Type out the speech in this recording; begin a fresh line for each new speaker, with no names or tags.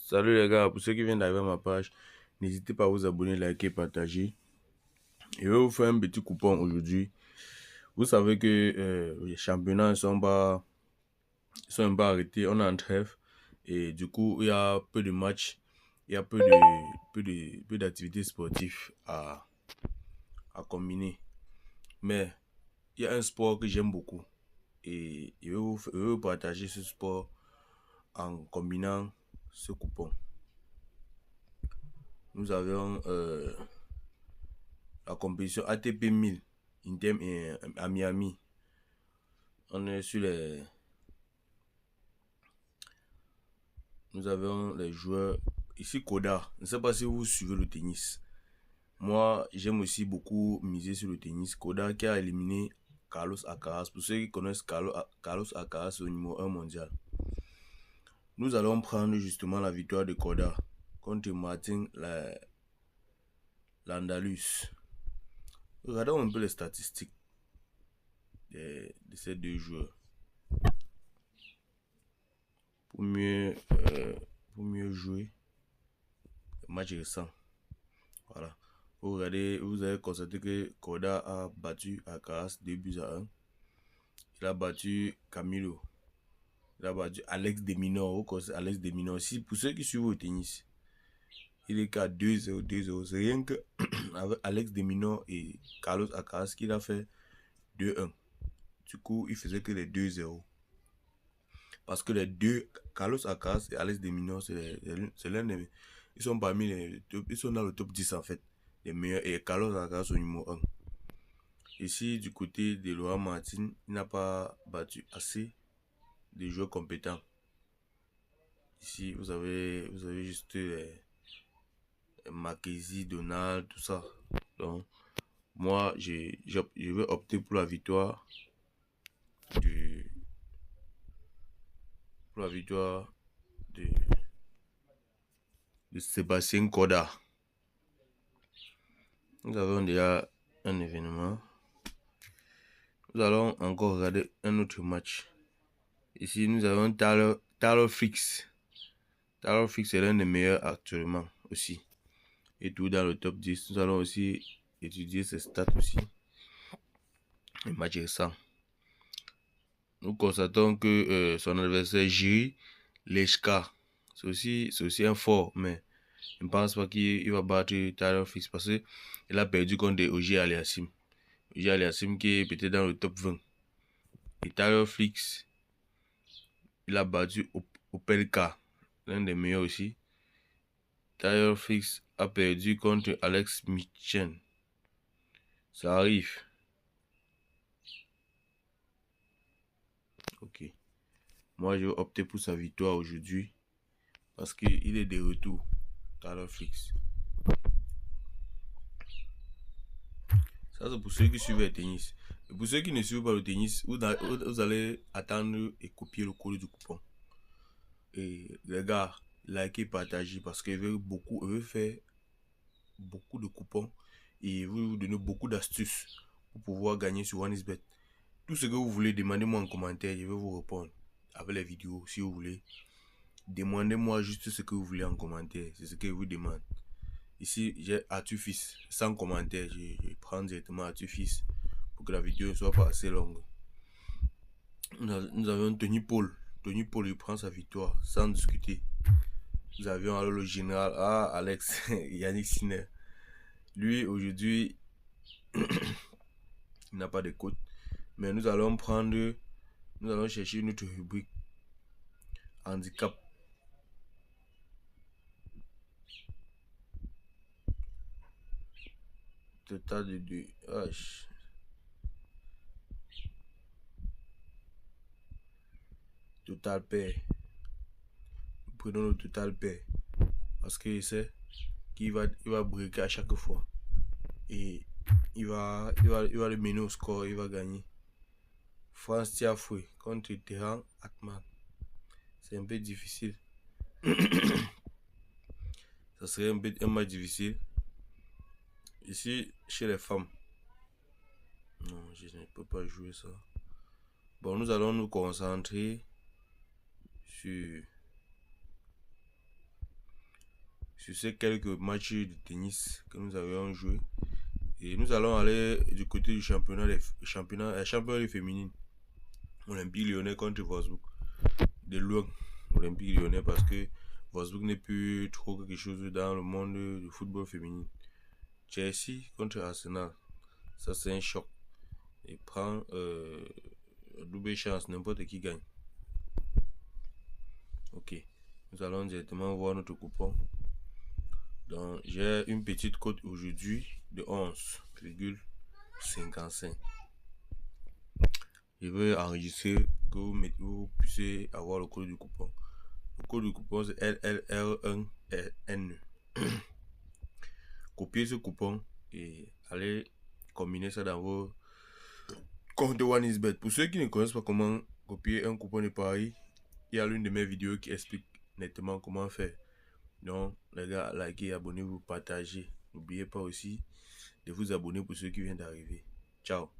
Salut les gars, pour ceux qui viennent d'arriver à ma page, n'hésitez pas à vous abonner, liker, partager. Et je vais vous faire un petit coupon aujourd'hui. Vous savez que les championnats sont un peu arrêtés, on est en trêve. Et du coup, il y a peu de matchs, il y a peu d'activités sportives à combiner. Mais il y a un sport que j'aime beaucoup. Et je vais vous partager ce sport en combinant ce coupon. Nous avons la compétition ATP 1000 à Miami. On est sur les. Nous avons les joueurs. Ici, Koda. Je ne sais pas si vous suivez le tennis. Moi, j'aime aussi beaucoup miser sur le tennis. Koda qui a éliminé Carlos Alcaraz. Pour ceux qui connaissent Carlos Alcaraz, c'est au numéro 1 mondial. Nous allons prendre justement la victoire de Koda contre Martin Landalus. Regardons un peu les statistiques de ces deux joueurs. Pour mieux jouer le match récent. Voilà. Vous avez constaté que Koda a battu Alcaraz 2-1. Il a battu Camilo. Il a battu Alex de Minaur. Alex de Minaur. Si, pour ceux qui suivent le tennis, il est qu'à 2-0, 2-0. C'est rien que avec Alex de Minaur et Carlos Alcaraz qu'il a fait 2-1. Du coup, il faisait que les 2-0. Parce que les deux, Carlos Alcaraz et Alex de Minaur, c'est l'un des. Ils sont parmi les. Ils sont dans le top 10 en fait. Les meilleurs. Et Carlos Alcaraz au numéro 1. Ici, du côté de Laurent Martin, il n'a pas battu assez de joueurs compétents. Ici, vous avez juste les Mackenzie, Donald, tout ça. Donc, moi, je vais opter pour la victoire de. Pour la victoire de Sébastien Koda. Nous avons déjà un événement. Nous allons encore regarder un autre match. Ici, nous avons Taylor Fix. Taylor Fix est l'un des meilleurs actuellement aussi. Et tout dans le top 10. Nous allons aussi étudier ses stats aussi. Les matchs récents. Nous constatons que son adversaire Jiri Lechka, c'est aussi un fort, mais je ne pense pas qu'il va battre Taylor Fix parce qu'il a perdu contre Ogier Aliassim. Ogier Aliassim qui est peut-être dans le top 20. Et Taylor Fix, il a battu Opelka, l'un des meilleurs aussi. Taylor Fix a perdu contre Alex Mitchen. Ça arrive. Ok. Moi, je vais opter pour sa victoire aujourd'hui. Parce qu'il est de retour. Taylor Fix. Ça, c'est pour ceux qui suivent le tennis. Et pour ceux qui ne suivent pas le tennis, vous allez attendre et copier le code du coupon. Et les gars, likez, partagez parce qu'il veut faire beaucoup de coupons et il veut vous donner beaucoup d'astuces pour pouvoir gagner sur OneXBet. Tout ce que vous voulez, demandez-moi en commentaire, je vais vous répondre avec les vidéos si vous voulez. Demandez-moi juste ce que vous voulez en commentaire, c'est ce que je vous demande. Ici, j'ai Artufis, sans commentaire, je prends directement Artufis pour que la vidéo ne soit pas assez longue. Nous avons Tony Paul. Tony Paul, il prend sa victoire sans discuter. Nous avions alors le général Alex Yannick Sinner. Lui, aujourd'hui, il n'a pas de cote. Mais nous allons chercher notre rubrique handicap. Total de 2. Total pair. Prenons le total pair. Parce qu'il sait qu'il va breaker à chaque fois. Et il va le mener au score, il va gagner. France Tiafoué contre Terran Atman. C'est un peu difficile. Ça serait un match difficile. Ici, chez les femmes. Non, je ne peux pas jouer ça. Bon, nous allons nous concentrer sur sur ces quelques matchs de tennis que nous avions joué. Et nous allons aller du côté du championnat féminine. Olympique Lyonnais contre Wolfsburg. De loin, Olympique Lyonnais parce que Wolfsburg n'est plus trop quelque chose dans le monde du football féminin. Chelsea contre Arsenal. Ça, c'est un choc. Et prend double chance, n'importe qui gagne. Ok. Nous allons directement voir notre coupon. Donc, j'ai une petite cote aujourd'hui de 11,55. Je vais enregistrer que vous puissiez avoir le code du coupon. Le code du coupon c'est LLR1N. Copiez ce coupon et allez combiner ça dans vos comptes OneXBet. Pour ceux qui ne connaissent pas comment copier un coupon de paris, il y a l'une de mes vidéos qui explique nettement comment faire. Donc, les gars, likez, abonnez-vous, partagez. N'oubliez pas aussi de vous abonner pour ceux qui viennent d'arriver. Ciao.